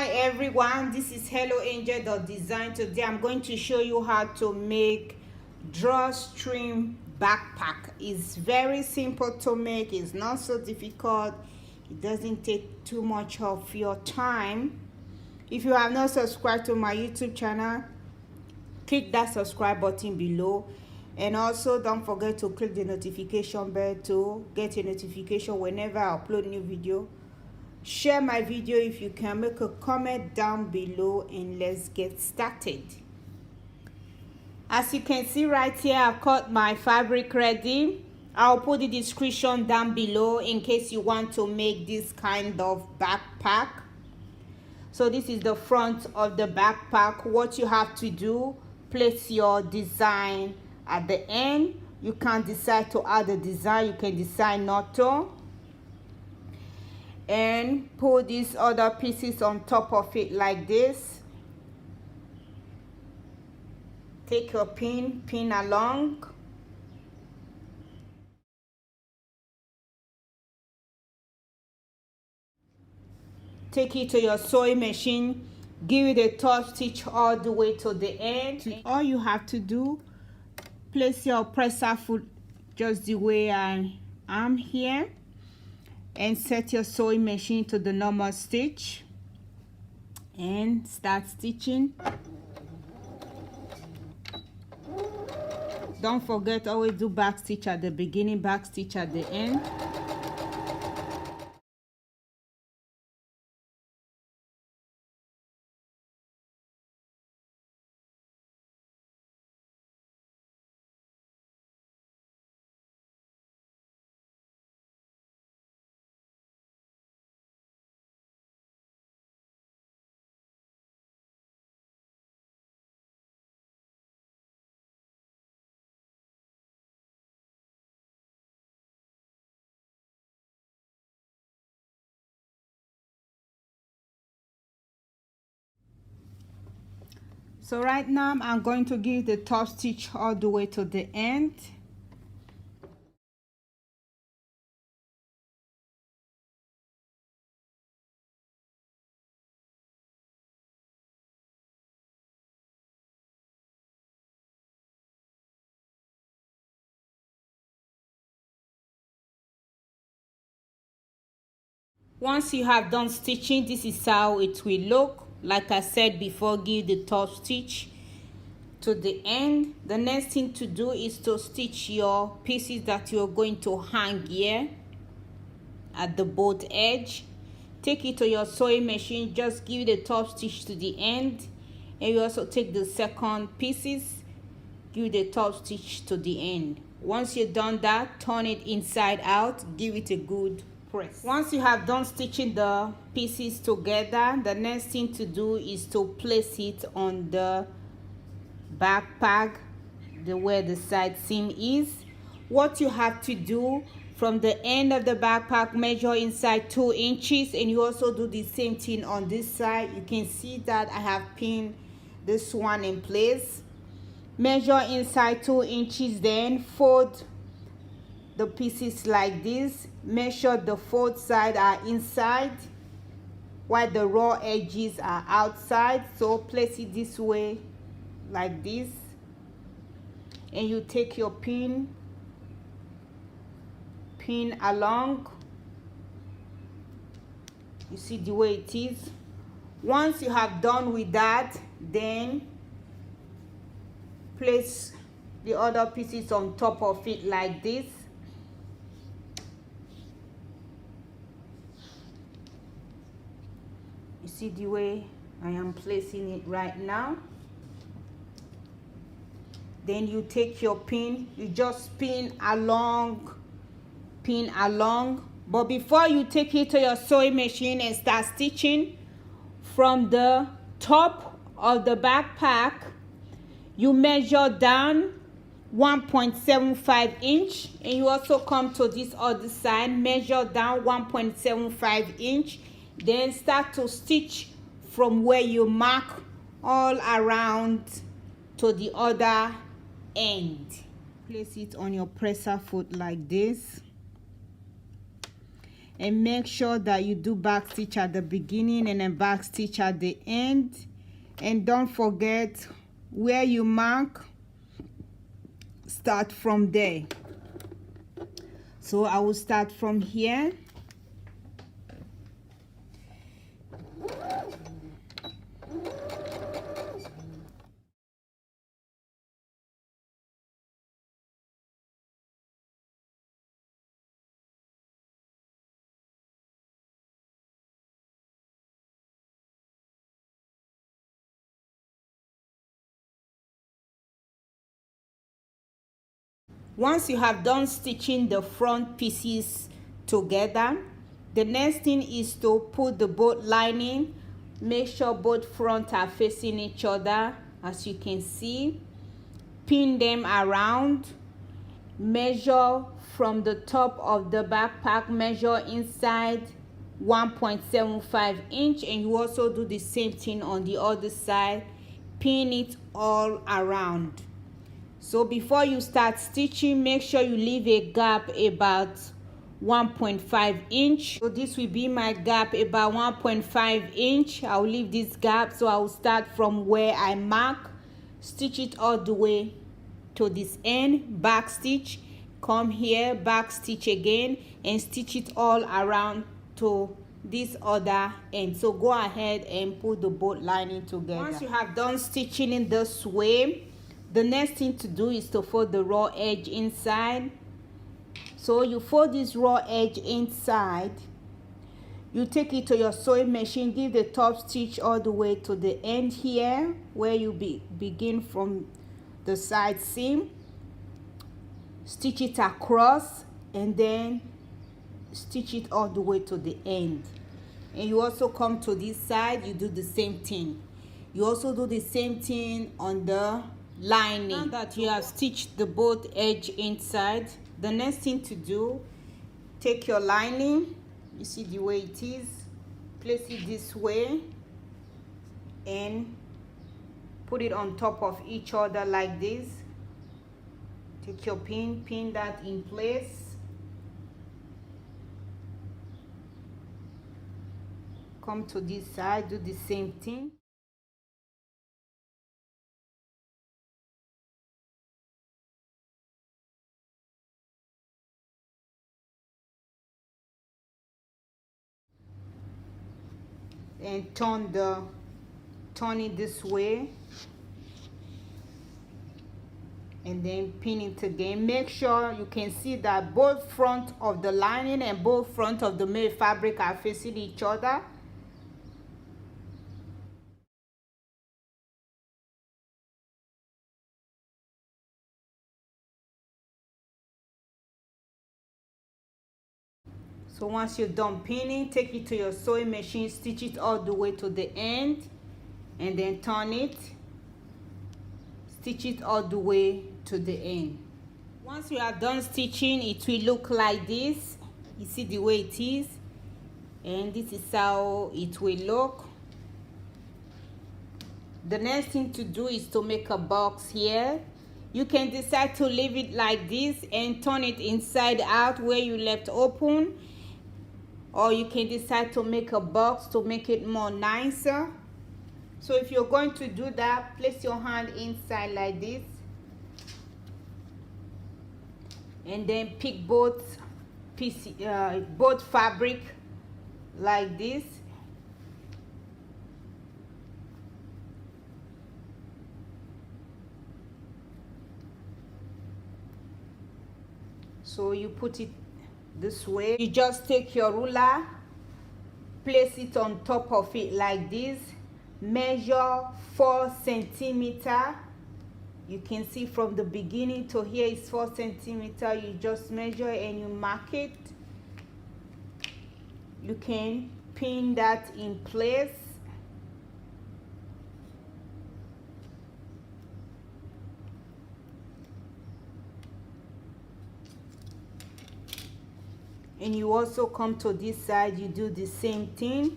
Hi everyone, this is Helloangel.design. Today I'm going to show you how to make drawstring backpack. It's very simple to make, it's not so difficult, it doesn't take too much of your time. If you have not subscribed to my YouTube channel, click that subscribe button below, and also don't forget to click the notification bell to get a notification whenever I upload new video. Share my video if you can, make a comment down below, and let's get started. As you can see right here, I've cut my fabric ready. I'll put the description down below in case you want to make this kind of backpack. So this is the front of the backpack. What you have to do, place your design at the end. You can decide to add the design, you can decide not to, and put these other pieces on top of it like this. Take your pin along, take it to your sewing machine, give it a top stitch all the way to the end. All you have to do, place your presser foot just the way I am here, and set your sewing machine to the normal stitch and start stitching. Don't forget, always do back stitch at the beginning, back stitch at the end. So right now I'm going to give the top stitch all the way to the end. Once you have done stitching, this is how it will look. Like I said before, give the top stitch to the end. The next thing to do is to stitch your pieces that you're going to hang here at the both edge. Take it to your sewing machine, just give the top stitch to the end, and you also take the second pieces, give the top stitch to the end. Once you've done that, turn it inside out, give it a good press. Once you have done stitching the pieces together, the next thing to do is to place it on the backpack, where the side seam is. What you have to do, from the end of the backpack, measure inside 2 inches, and you also do the same thing on this side. You can see that I have pinned this one in place. Measure inside 2 inches, then fold the pieces like this. Make sure the fold side are inside while the raw edges are outside. So place it this way like this, and you take your pin along. You see the way it is. Once you have done with that, then place the other pieces on top of it like this. You see the way I am placing it right now. Then you take your pin, you just pin along. But before you take it to your sewing machine and start stitching, from the top of the backpack, you measure down 1.75 inch, and you also come to this other side, measure down 1.75 inch, then start to stitch from where you mark all around to the other end. Place it on your presser foot like this, and make sure that you do back stitch at the beginning and then back stitch at the end. And don't forget, where you mark, start from there. So I will start from here. Once you have done stitching the front pieces together, the next thing is to put the both lining. Make sure both front are facing each other, as you can see. Pin them around. Measure from the top of the backpack, measure inside 1.75 inch, and you also do the same thing on the other side. Pin it all around. So before you start stitching, make sure you leave a gap about 1.5 inch. So this will be my gap, about 1.5 inch. I'll leave this gap, so I'll start from where I mark, stitch it all the way to this end, back stitch, come here, back stitch again, and stitch it all around to this other end. So go ahead and put the both lining together. Once you have done stitching in this way, the next thing to do is to fold the raw edge inside. So you fold this raw edge inside, you take it to your sewing machine, give the top stitch all the way to the end here, where you begin from the side seam, stitch it across, and then stitch it all the way to the end. And you also come to this side, you do the same thing. You also do the same thing on the lining. Now that you have stitched the both edge inside, the next thing to do, take your lining, you see the way it is, place it this way and put it on top of each other like this. Take your pin, pin that in place. Come to this side, do the same thing. And turn it this way, and then pin it again. Make sure you can see that both front of the lining and both front of the made fabric are facing each other. So once you're done pinning, take it to your sewing machine, stitch it all the way to the end, and then turn it, stitch it all the way to the end. Once you are done stitching, it will look like this. You see the way it is, and this is how it will look. The next thing to do is to make a box here. You can decide to leave it like this and turn it inside out where you left open, or you can decide to make a box to make it more nicer. So if you're going to do that, place your hand inside like this, and then pick both pieces, both fabric like this. So you put it this way. You just take your ruler, place it on top of it like this, measure 4 centimeters. You can see from the beginning to here is 4 centimeters. You just measure and you mark it. You can pin that in place. And you also come to this side, you do the same thing.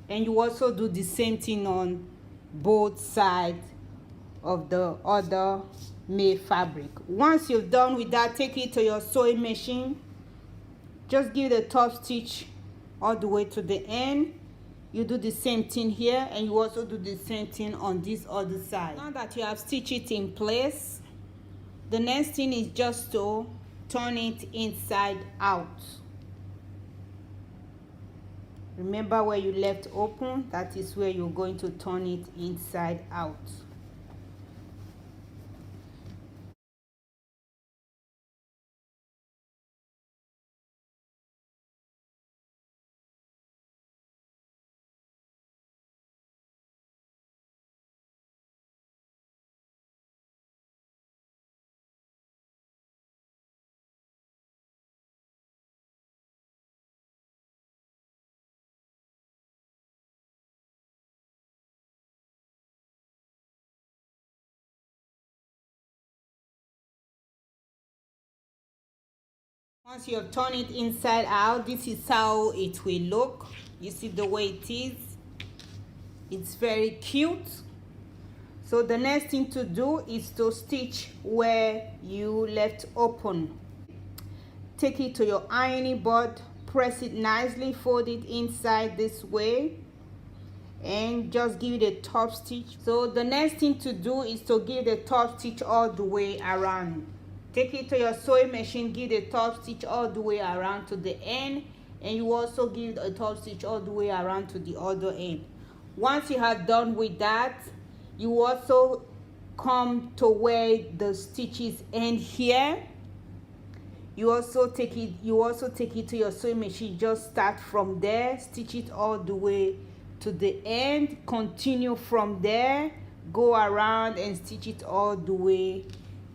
And you also do the same thing on both sides of the other made fabric. Once you're done with that, take it to your sewing machine. Just give the top stitch all the way to the end. You do the same thing here, and you also do the same thing on this other side. Now that you have stitched it in place, the next thing is just to turn it inside out. Remember where you left open, that is where you're going to turn it inside out. Once you have turned it inside out, this is how it will look. You see the way it is. It's very cute. So the next thing to do is to stitch where you left open. Take it to your ironing board, press it nicely, fold it inside this way, and just give it a top stitch. So the next thing to do is to give the top stitch all the way around. Take it to your sewing machine, give the top stitch all the way around to the end, and you also give a top stitch all the way around to the other end. Once you have done with that, you also come to where the stitches end here. You also take it to your sewing machine. Just start from there, stitch it all the way to the end, continue from there, go around and stitch it all the way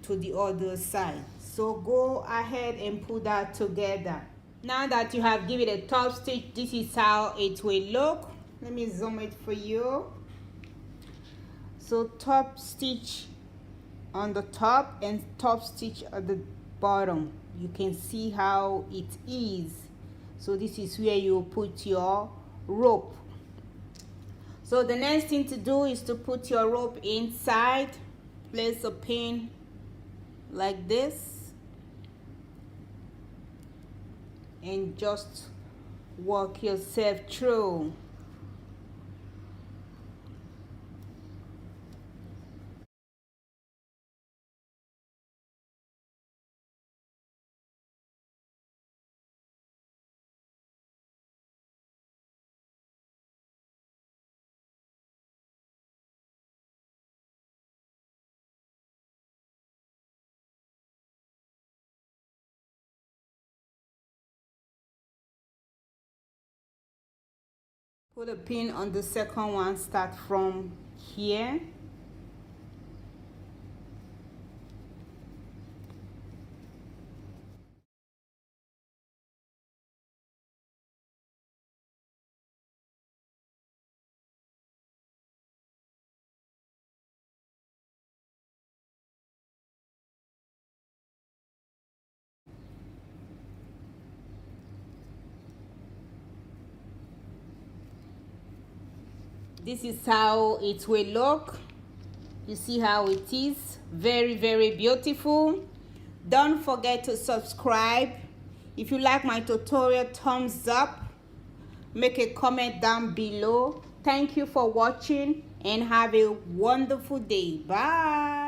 to the other side. So go ahead and put that together. Now that you have given it a top stitch, this is how it will look. Let me zoom it for you. So top stitch on the top and top stitch at the bottom. You can see how it is. So this is where you put your rope. So the next thing to do is to put your rope inside. Place a pin like this and just walk yourself through. Put a pin on the second one, start from here. This is how it will look. You see how it is. Very, very beautiful. Don't forget to subscribe. If you like my tutorial, thumbs up. Make a comment down below. Thank you for watching and have a wonderful day. Bye.